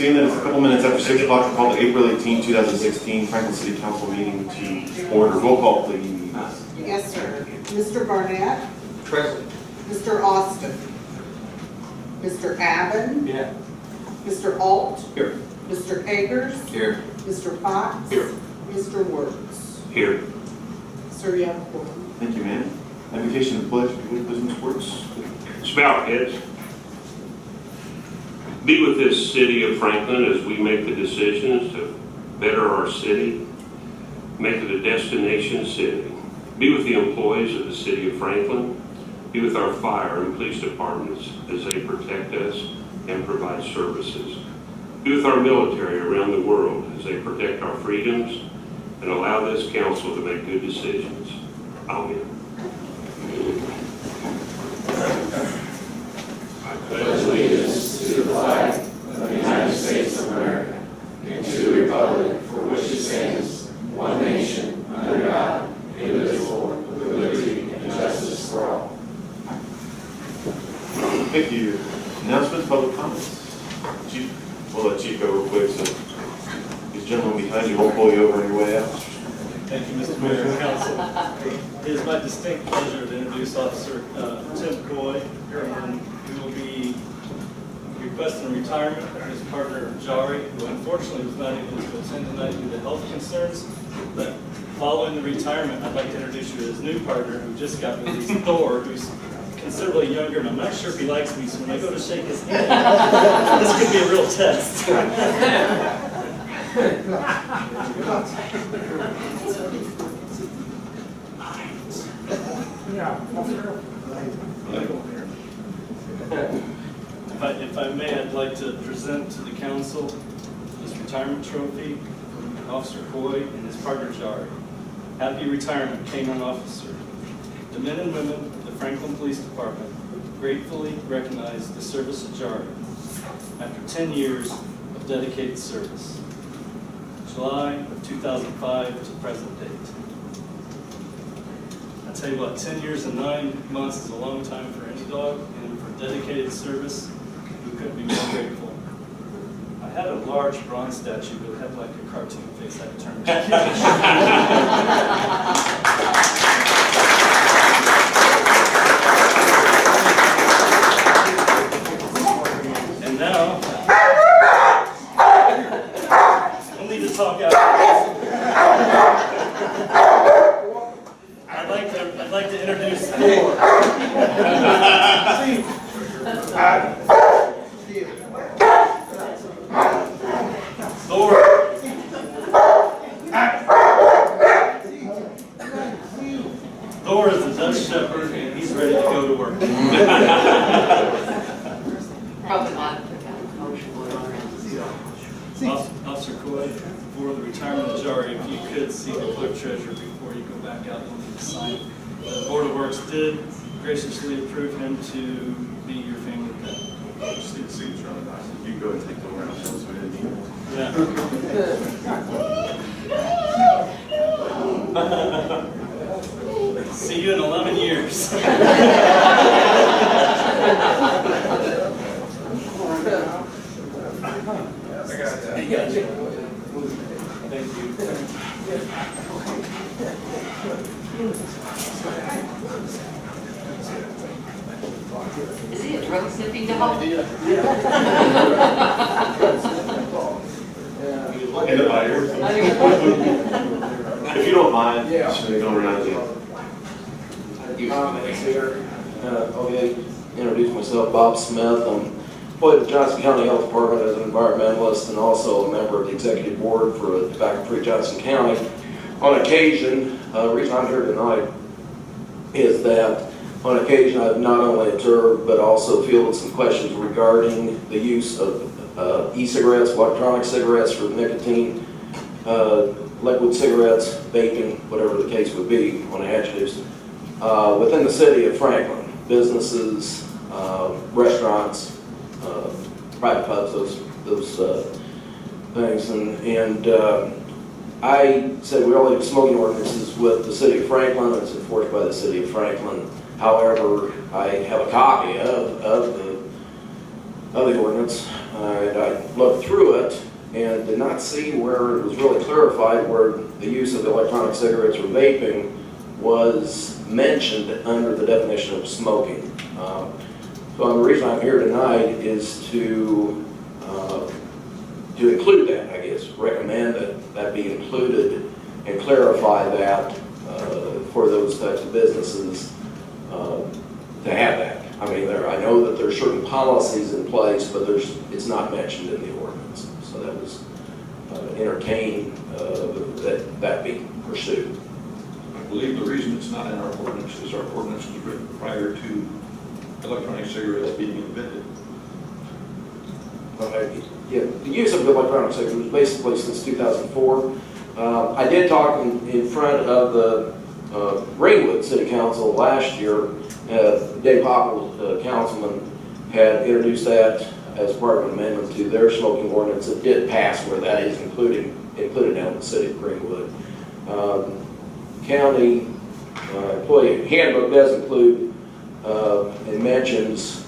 Seeing that it's a couple minutes after 6 o'clock, I call the April 18, 2016 Franklin City Council meeting to order. Roll call, please. Yes, sir. Mr. Barnett, Present. Mr. Austin, Mr. Abbott, Yeah. Mr. Alt, Here. Mr. Akers, Here. Mr. Fox, Here. Mr. Wertz. Here. Sir, you have a quorum. Thank you, ma'am. Invocation of the pledge, if you would, please, Ms. Wertz. Spout heads. Be with this city of Franklin as we make the decisions to better our city, make it a destination city. Be with the employees of the city of Franklin. Be with our fire and police departments as they protect us and provide services. Be with our military around the world as they protect our freedoms and allow this council to make good decisions. Amen. Pledge allegiance to the flag of the United States of America and to the republic for which it stands, one nation, under God, indivisible, with liberty and justice for all. Thank you. Announcements, public comments. Chief, we'll let Chief go real quick, so these gentlemen behind you won't pull you over on your way out. Thank you, Mr. Mayor and Council. It is my distinct pleasure to introduce Officer Tim Coy, and who will be requesting retirement of his partner Jari, who unfortunately was not able to attend tonight due to health concerns. But following the retirement, I'd like to introduce you to his new partner who just got released, Thor, who's considerably younger, and I'm not sure if he likes me, so when I go to shake his hand, this could be a real test. If I may, I'd like to present to the council this retirement trophy from Officer Coy and his partner Jari. Happy retirement, K-9 officer. The men and women of the Franklin Police Department gratefully recognize the service of Jari after 10 years of dedicated service. July of 2005 to present date. I tell you what, 10 years and 9 months is a long time for any dog, and for dedicated service, we couldn't be more grateful. I had a large bronze statue, but it had like a cartoon face. I had to turn it. And now, we'll need to talk after this. I'd like to introduce Thor. Thor is the Dutch Shepherd, and he's ready to go to work. Probably not. Officer Coy, for the retirement of Jari, if you could see the clerk treasurer before you go back out, you'll need to sign. The Board of Works did graciously approve him to be your family pet. Just need a signature on the document. You can go and take them around. So we didn't need it. Yeah. See you in 11 years. Thank you. Is he a drug sniffing dog? And the fire. If you don't mind, just go around again. Okay, introduce myself, Bob Smith. I'm employed with Johnson County Health Department as an environmentalist and also a member of the executive board for Tobacco-Free Johnson County. On occasion, the reason I'm here tonight is that on occasion I've not only observed but also fielded some questions regarding the use of e-cigarettes, electronic cigarettes for nicotine, liquid cigarettes, vaping, whatever the case would be on adjectives, within the city of Franklin. Businesses, restaurants, private pubs, those things, and I said we already have smoking ordinances with the city of Franklin. It's enforced by the city of Franklin. However, I have a copy of the ordinance. I And I looked through it and did not see where it was really clarified where the use of electronic cigarettes or vaping was mentioned under the definition of smoking. So the reason I'm here tonight is to include that, I guess, recommend that that be included and clarify that for those types of businesses to have that. I mean, I know that there's certain policies in place, but it's not mentioned in the ordinance. So that was entertained that be pursued. I believe the reason it's not in our ordinance is our ordinance was written prior to electronic cigarettes being invented. Yeah, the use of electronic cigarettes was basically since 2004. I did talk in front of the Greenwood City Council last year. Dave Hopple, councilman, had introduced that as part of an amendment to their smoking ordinance. It did pass where that is included now in the city of Greenwood. County employee handbook does include and mentions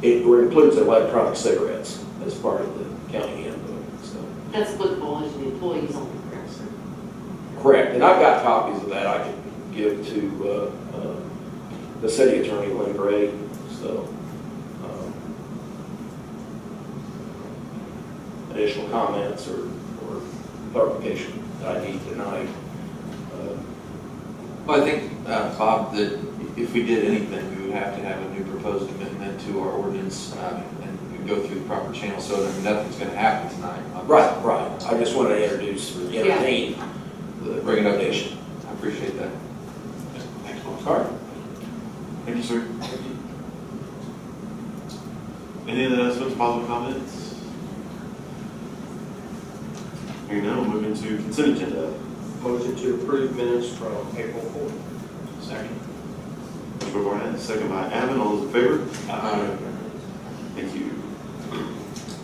it includes electronic cigarettes as part of the county handbook. So. That's applicable as the employees only, correct, sir? Correct, and I've got copies of that I can give to the city attorney, Lynn Gray. So additional comments or clarification that I need tonight. Well, I think, Bob, that if we did anything, we would have to have a new proposed amendment to our ordinance and we'd go through the proper channel, so that nothing's going to happen tonight. obviously. Right. I just want to introduce or entertain the recommendation. I appreciate that. All right. Thank you, sir. Any other announcements, public comments? Hearing none, we'll move into consent agenda. Motion to approve minutes from April 4th. Second. Motion by Barnett, second by Abbott. All those in favor? Thank you.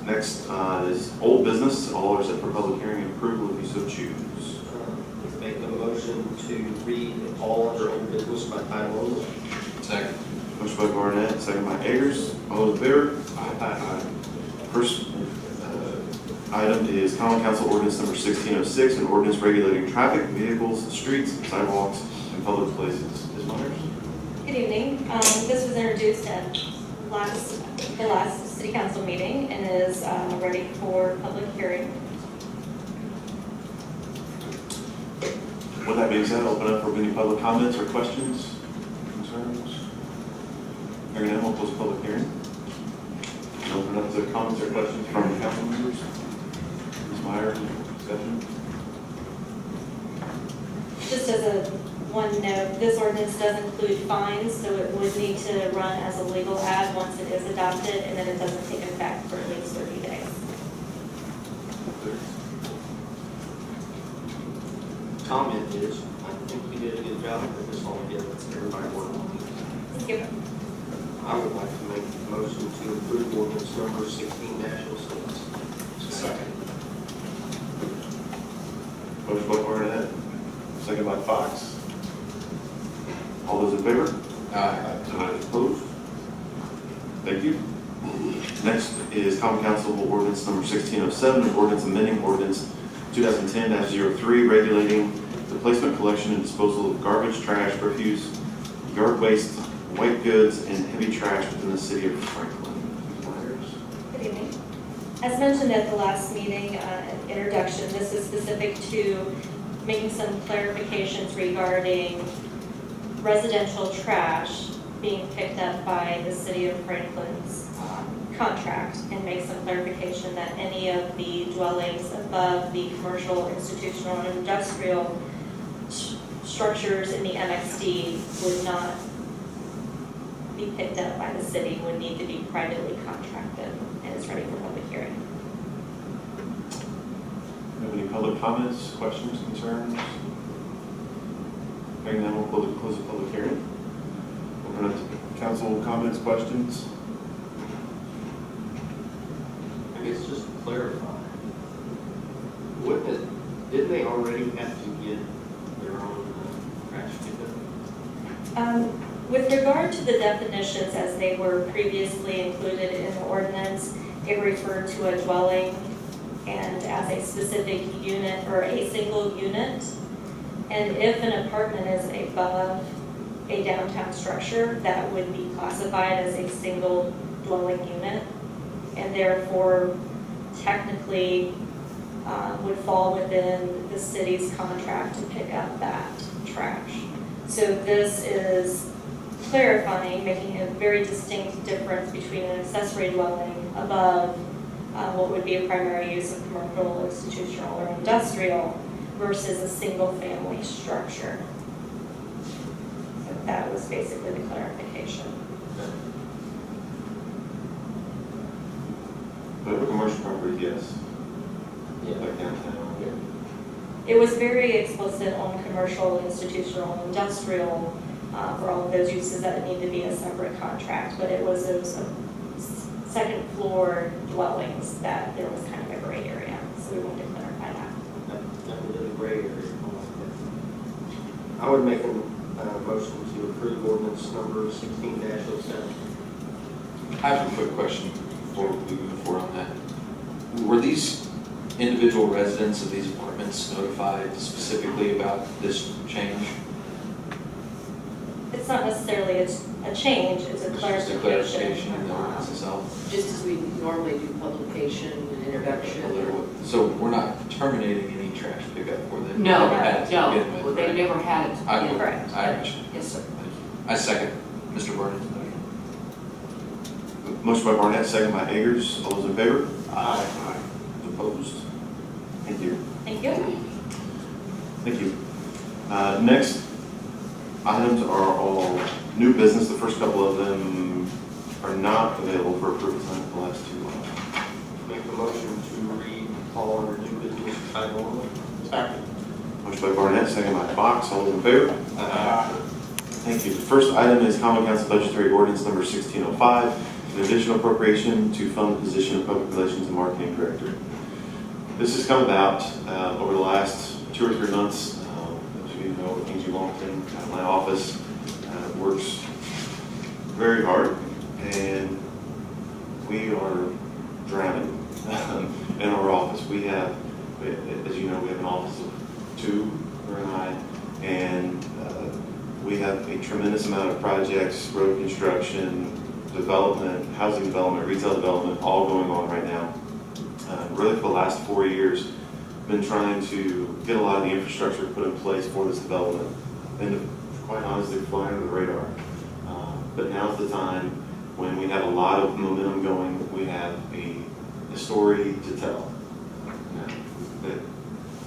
Next is old business. All are set for public hearing and approval if you so choose. Make a motion to read all under old business by title only. Second. Motion by Barnett, second by Eggers. All those in favor? Aye. First item is Common Council Ordinance number 1606, an ordinance regulating traffic, vehicles, streets, sidewalks, and public places. Ms. Myers? Good evening. This was introduced at the last city council meeting and is ready for public hearing. With that being said, I'll open up for any public comments or questions, concerns. Hearing none, we'll close the public hearing. And open up to comments or questions from the council members. Ms. Myers, discussion? Just as a one note, this ordinance does include fines, so it would need to run as a legal ad once it is adopted, and then it doesn't take effect for at least 30 days. Comment is, I think we did a good job with this all together. Everybody worked on it. Thank you. I would like to make a motion to approve ordinance number 16-06. Second. Motion by Barnett, second by Fox. All those in favor? Aye. Opposed? Thank you. Next is Common Council Ordinance number 1607, an ordinance amending ordinance 2010-03, regulating the placement, collection, and disposal of garbage, trash, refuse, yard waste, white goods, and heavy trash within the city of Franklin. Ms. Myers? Good evening. As mentioned at the last meeting, introduction, this is specific to making some clarifications regarding residential trash being picked up by the city of Franklin's contract, and make some clarification that any of the dwellings above the commercial, institutional, and industrial structures in the MXD would not be picked up by the city, would need to be privately contracted, and is ready for public hearing. Have any public comments, questions, concerns? Hearing none, we'll close the public hearing. Open up to council comments, questions. I guess just to clarify, didn't they already have to get their own trash pickup? With regard to the definitions as they were previously included in the ordinance, it referred to a dwelling and as a specific unit or a single unit. And if an apartment is above a downtown structure, that would be classified as a single dwelling unit, and therefore technically would fall within the city's contract to pick up that trash. So this is clarifying, making a very distinct difference between an accessory dwelling above what would be a primary use of commercial, institutional, or industrial versus a single-family structure. So that was basically the clarification. But for commercial property, yes, Yeah. like downtown. It was very explicit on commercial, institutional, industrial, for all of those uses that it needed to be a separate contract, but it was those second floor dwellings that there was kind of a gray area, so we wanted to clarify that. That was in the gray area. I would make a motion to approve ordinance number 16-07. I have a quick question before we move forward on that. Were these individual residents of these apartments notified specifically about this change? It's not necessarily a change, it's a It's just a clarification in the ordinance clarification. itself? Just as we normally do publication and introduction. So we're not terminating any trash pickup for them? No, Never had it to begin with, no, they right? never had it. I Yeah. Correct. I understand. Yes, sir. I second Mr. Barnett. Motion by Barnett, second by Eggers. All those in favor? Aye. Opposed? Thank you. Thank you. Thank you. Next items are all new business. The first couple of them are not available for approval tonight. The last two are. Make a motion to read all under new business title only. Second. Motion by Barnett, second by Fox. All those in favor? Thank you. The first item is Common Council Budgetary Ordinance number 1605, an additional appropriation to fund the position of Public Relations and Marketing Director. This has come about over the last 2 or 3 months. As you know, Angie Longton, my office, works very hard, and we are drowning in our office. We have, as you know, we have an office of 2, her and I, and we have a tremendous amount of projects, road construction, development, housing development, retail development, all going on right now. Really for the last 4 years, been trying to get a lot of the infrastructure put in place for this development, and quite honestly, fly under the radar. But now's the time when we have a lot of momentum going. We have a story to tell that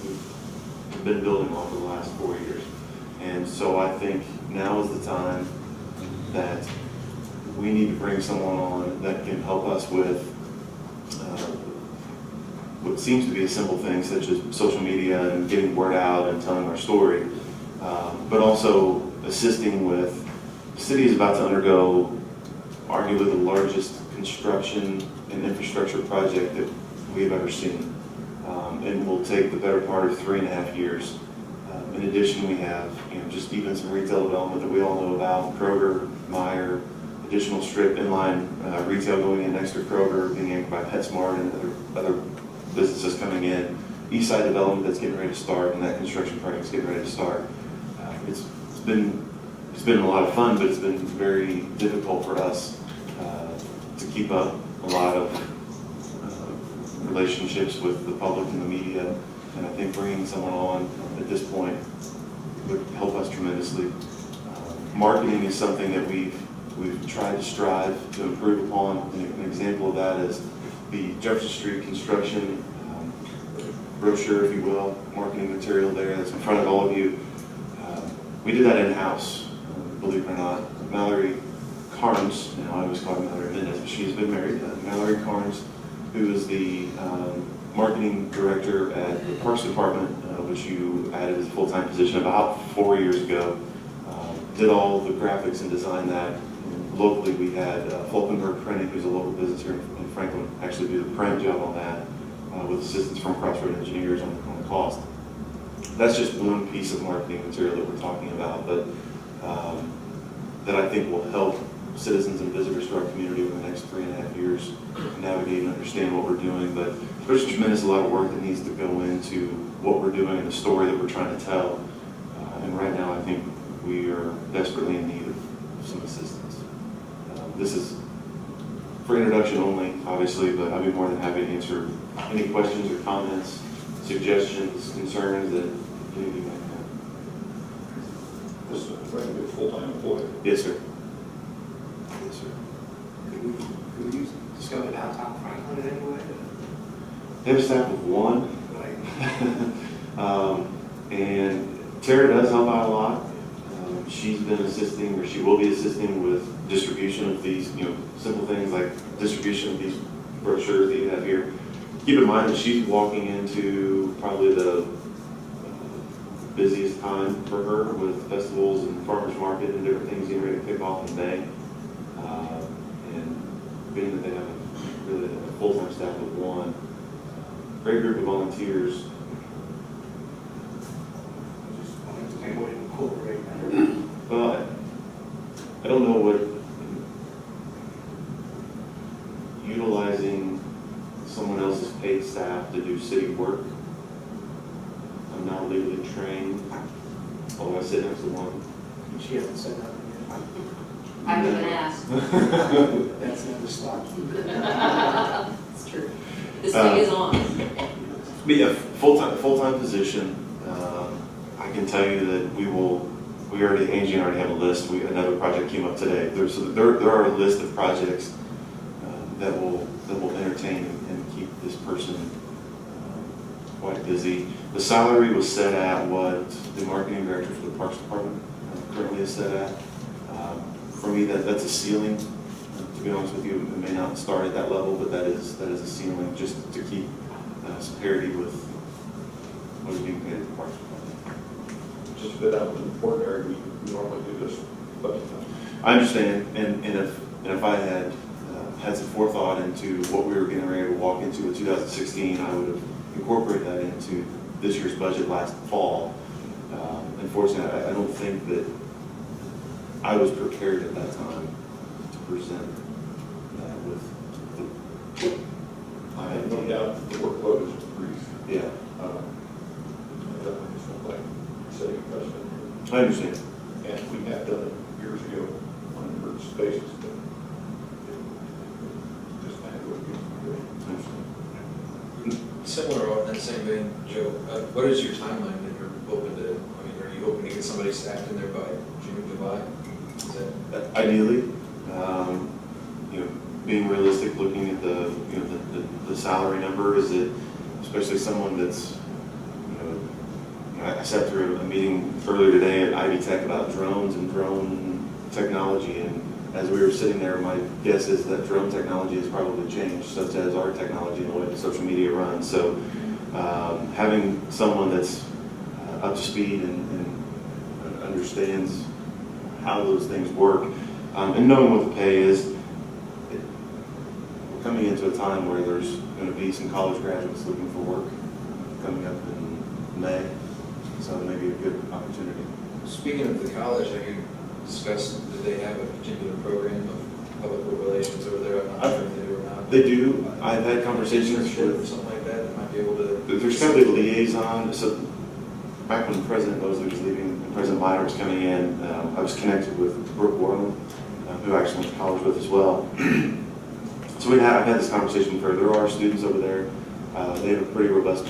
we've been building on for the last 4 years. And so I think now is the time that we need to bring someone on that can help us with what seems to be a simple thing, such as social media and getting word out and telling our story, but also assisting with, the city is about to undergo arguably the largest construction and infrastructure project that we've ever seen, and will take the better part of 3.5 years. In addition, we have just even some retail development that we all know about, Kroger, Meijer, additional strip inline retail going in next to Kroger, being anchored by PetSmart and other businesses coming in. Eastside development that's getting ready to start, and that construction project's getting ready to start. It's been a lot of fun, but it's been very difficult for us to keep up a lot of relationships with the public and the media. And I think bringing someone on at this point would help us tremendously. Marketing is something that we've tried to strive to improve upon. An example of that is the Jefferson Street construction brochure, if you will, marketing material there that's in front of all of you. We did that in-house, believe it or not. Mallory Carnes, I always call her Mallory Mendez, but she's been married. Mallory Carnes, who is the marketing director at the Parks Department, which you added as a full-time position about 4 years ago, did all the graphics and designed that. And locally, we had Falkenberg Printing, who's a local business here in Franklin, actually do the print job on that with assistance from Crossroad Engineers on the cost. That's just one piece of marketing material that we're talking about, but that I think will help citizens and visitors to our community over the next 3.5 years navigate and understand what we're doing. But there's a tremendous amount of work that needs to go into what we're doing and the story that we're trying to tell. And right now, I think we are desperately in need of some assistance. This is for introduction only, obviously, but I'd be more than happy to answer any questions or comments, suggestions, concerns that any of you might have. This is a brand new full-time employee. Yes, sir. Yes, sir. Could we use discover downtown Franklin in any way? They have a staff of 1. Like, And Tara does help out a lot. She's been assisting, or she will be assisting with distribution of these, simple things like distribution of these brochures that you have here. Keep in mind that she's walking into probably the busiest time for her with festivals and farmers market and different things getting ready to kick off in May. And being that they have really a full-time staff of 1, great group of volunteers. just wanted to think what to incorporate that. Well, I don't know what utilizing someone else's paid staff to do city work. I'm not legally trained, although I sit next to one. She hasn't said nothing I was gonna ask. yet. That's never stopped. It's true. This thing is on. But yeah, full-time position. I can tell you that Angie and I already have a list. Another project came up today. There are a list of projects that will entertain and keep this person quite busy. The salary was set at what the marketing director for the Parks Department currently is set at. For me, that's a ceiling. To be honest with you, it may not start at that level, but that is a ceiling just to keep some parity with what is being paid at the Parks Department. Just a bit out of the ordinary, we normally do this budget time. I understand, and if I had had some forethought into what we were getting ready to walk into in 2016, I would have incorporated that into this year's budget last fall. Unfortunately, I don't think that I was prepared at that time to present that with the I have no doubt the workload is increased. yeah, I definitely just don't like setting a precedent. I understand. And we have done it years ago on an emergency basis, but it just kind of what we do. I understand. Similar on that same vein, Joe, what is your timeline that you're hoping to, are you hoping to get somebody staffed in there by June, July? Is that? Ideally, being realistic, looking at the salary number, is it, especially someone that's, I sat through a meeting earlier today at Ivy Tech about drones and drone technology, and as we were sitting there, my guess is that drone technology has probably changed, such as our technology and the way that social media runs. So having someone that's up to speed and understands how those things work, and knowing what the pay is, we're coming into a time where there's going to be some college graduates looking for work coming up in May, so it may be a good opportunity. Speaking of the college, I could discuss, do they have a particular program of public relations over there? I'm not sure if they do or not. They do. I've had conversations Internship or with, something like that, that might be able to. there's kind of a liaison. So back when President Mosley was leaving and President Biden was coming in, I was connected with Brooke Borland, who I actually went to college with as well. So I've had this conversation with her. There are students over there. They have a pretty robust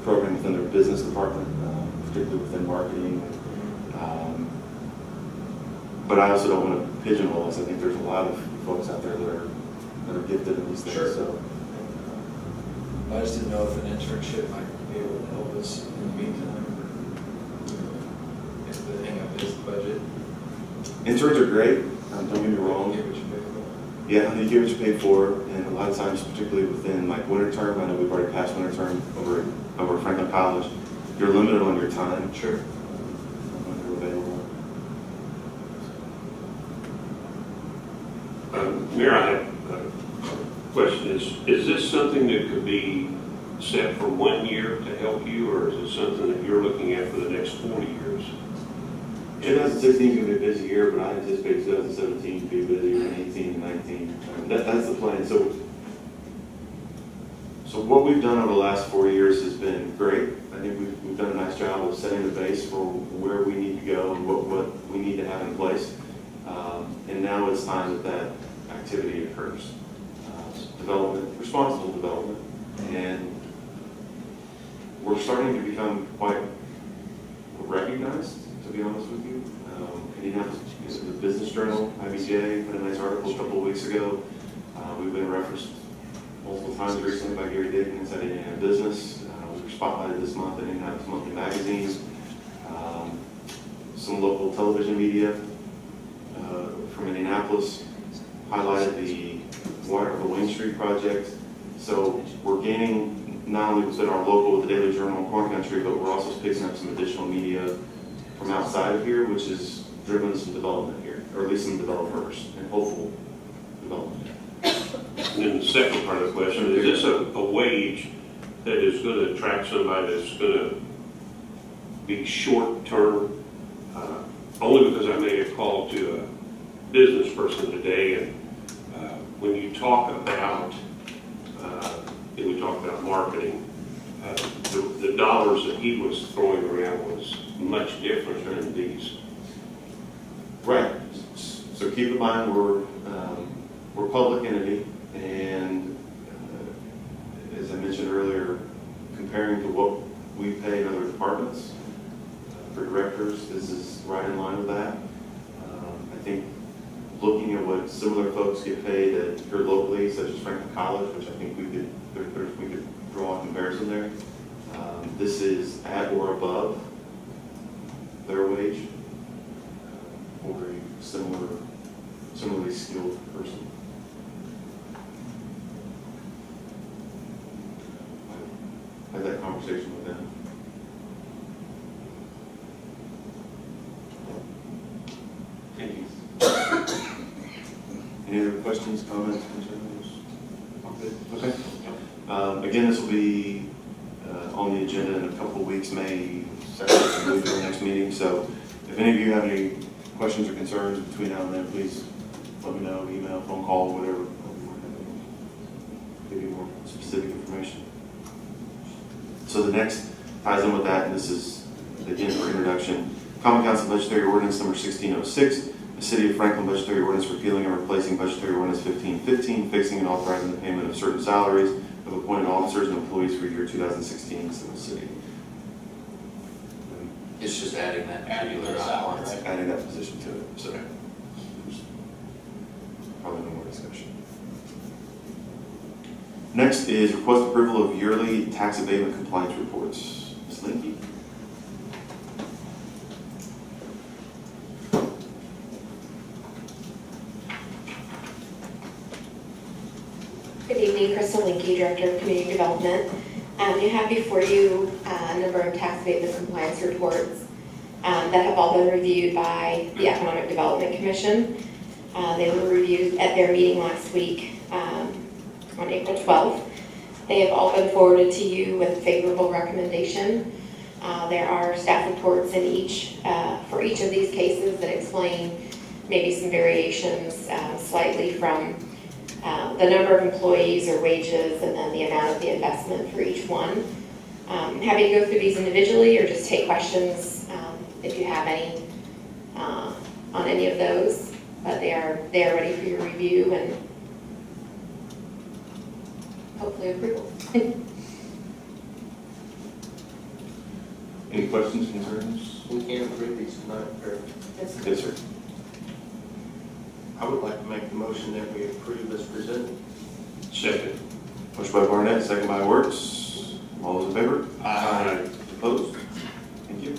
program within their business department, particularly within marketing. But I also don't want to pigeonhole us. I think there's a lot of folks out there that are gifted in these things. Sure. So I just didn't know if an internship might be able to help us in the meantime. If the hang up is the budget. interns are great. Don't get me wrong. Get what you pay for. Yeah, you get what you pay for, and a lot of times, particularly within like winter term, I know we've already passed winter term over at Franklin College, you're limited on your time. Sure. When you're available. Mayor, I have a question. Is this something that could be set for 1 year to help you, or is it something that you're looking at for the next 40 years? 2016 is going to be a busy year, but I anticipate 2017 to be busier than 18 and 19. That's the plan. So what we've done over the last 4 years has been great. I think we've done a nice job of setting the base for where we need to go and what we need to have in place. And now it's time that activity occurs. Development, responsible development, and we're starting to become quite recognized, to be honest with you. Indianapolis, the Business Journal, IBJ, put a nice article a couple of weeks ago. We've been referenced multiple times recently by Gary Dickens at Indiana Business. We were spotlighted this month in Indianapolis Monthly Magazine. Some local television media from Indianapolis highlighted the Wayne Street project. So we're gaining not only within our local, the Daily Journal and Corn Country, but we're also picking up some additional media from outside of here, which has driven some development here, or at least some developers and hopeful development. And then the second part of the question, is this a wage that is going to attract somebody that's going to be short-term? Only because I made a call to a business person today, and when you talk about, and we talk about marketing, the dollars that he was throwing around was much different than these. Right. So keep in mind, we're a public entity, and as I mentioned earlier, comparing to what we pay in other departments for directors, this is right in line with that. I think looking at what similar folks get paid here locally, such as Franklin College, which I think we could draw a comparison there. This is at or above their wage for a similarly skilled person. I had that conversation with them. Thank you. Any other questions, comments, concerns? Okay. Again, this will be on the agenda in a couple of weeks, May 2nd, move to the next meeting. So if any of you have any questions or concerns between now and then, please let me know, email, phone call, whatever. Give you more specific information. So the next ties in with that, and this is, again, for introduction, Common Council Budgetary Ordinance number 1606, the City of Franklin Budgetary Ordinance repealing and replacing Budgetary Ordinance 1515, fixing and authorizing the payment of certain salaries of appointed officers and employees for year 2016 in the city. It's just adding that particular line. Adding that position to it, so probably no more discussion. Next is request approval of yearly tax abatement compliance reports. Ms. Linke. Good evening, Crystal Linke, Director of Community Development. You have before you a number of tax abatement compliance reports that have all been reviewed by the Economic Development Commission. They were reviewed at their meeting last week on April 12th. They have all been forwarded to you with a favorable recommendation. There are staff reports in each for each of these cases that explain maybe some variations slightly from the number of employees or wages and then the amount of the investment for each one. Happy to go through these individually or just take questions if you have any on any of those, but they are ready for your review and hopefully approval. Any questions, concerns? We can't approve these tonight, or Yes, sir. I would like to make the motion that we approve as presented. Second. Motion by Barnett, second by Wertz. All those in favor? Aye. Opposed? Thank you.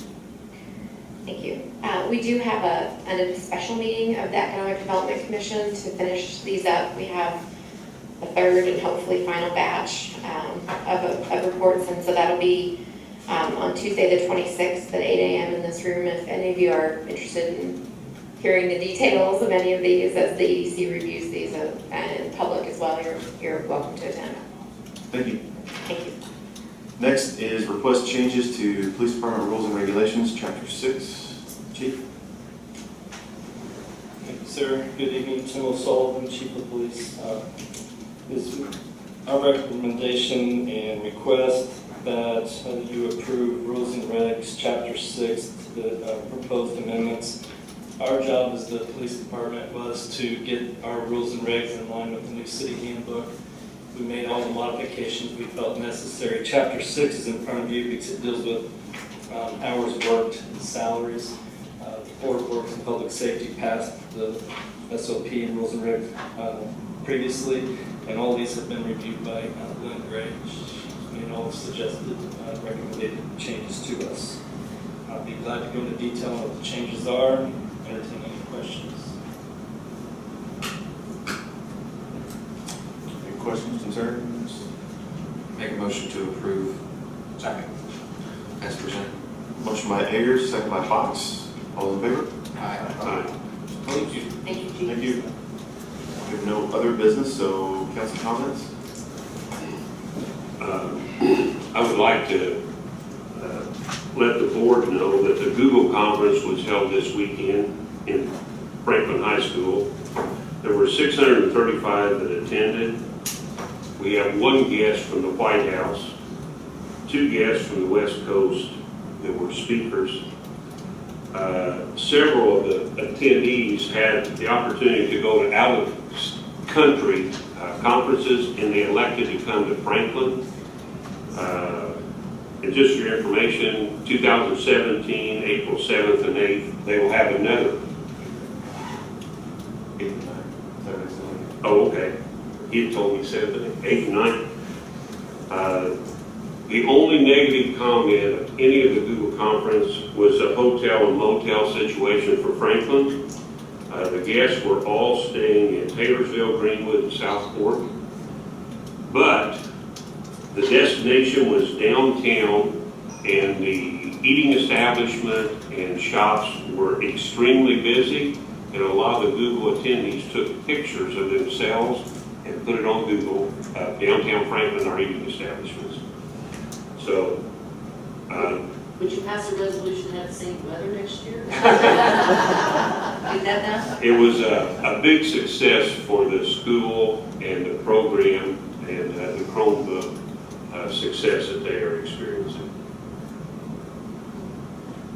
Thank you. We do have a special meeting of the Economic Development Commission to finish these up. We have the third and hopefully final batch of reports, and so that'll be on Tuesday the 26th at 8 a.m. in this room. If any of you are interested in hearing the details of any of these as the EDC reviews these and in public as well, you're welcome to attend. Thank you. Thank you. Next is request changes to Police Department Rules and Regulations, Chapter 6. Chief? Thank you, sir. Good evening, Tim O'Sullivan, Chief of Police. Is our recommendation and request that you approve rules and regs, chapter 6, the proposed amendments. Our job as the police department was to get our rules and regs in line with the new city handbook. We made all the modifications we felt necessary. Chapter 6 is in front of you because it deals with hours worked and salaries. The Board of Works and Public Safety passed the SOP and rules and regs previously, and all these have been reviewed by Lynn Gray. She's made all the suggested recommended changes to us. I'll be glad to go into detail on what the changes are, entertain any questions. Any questions, concerns? Make a motion to approve. Second. As presented. Motion by Ayers, second by Fox. All in favor? Aye. Aye. Thank you. Thank you, Chief. Thank you. We have no other business, so council comments? I would like to let the board know that the Google conference was held this weekend in Franklin High School. There were 635 that attended. We have one guest from the White House, 2 guests from the West Coast that were speakers. Several of the attendees had the opportunity to go to out-of-country conferences, and they elected to come to Franklin. And just for your information, 2017, April 7th and 8th, they will have another. 8 and 9. Oh, okay. He told me 7, 8, and 9. The only negative comment of any of the Google conference was a hotel and motel situation for Franklin. The guests were all staying in Taylorsville, Greenwood, and Southport. But the destination was downtown, and the eating establishment and shops were extremely busy, and a lot of the Google attendees took pictures of themselves and put it on Google, downtown Franklin, our eating establishments. So, Would you pass a resolution to have the same weather next year? Get that done? it was a big success for the school and the program and the Chromebook success that they are experiencing.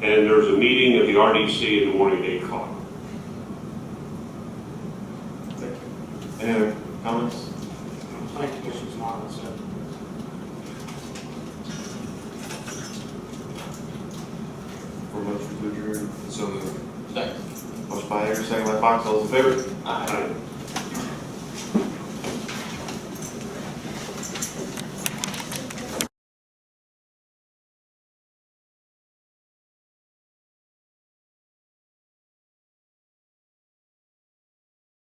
And there's a meeting of the RDC in the morning at 8 o'clock. Thank you. Any other comments? Thank you, Mrs. Miles. For motion to adjourn? So moved. Second. Motion by Ayers, second by Fox. All those in favor? Aye.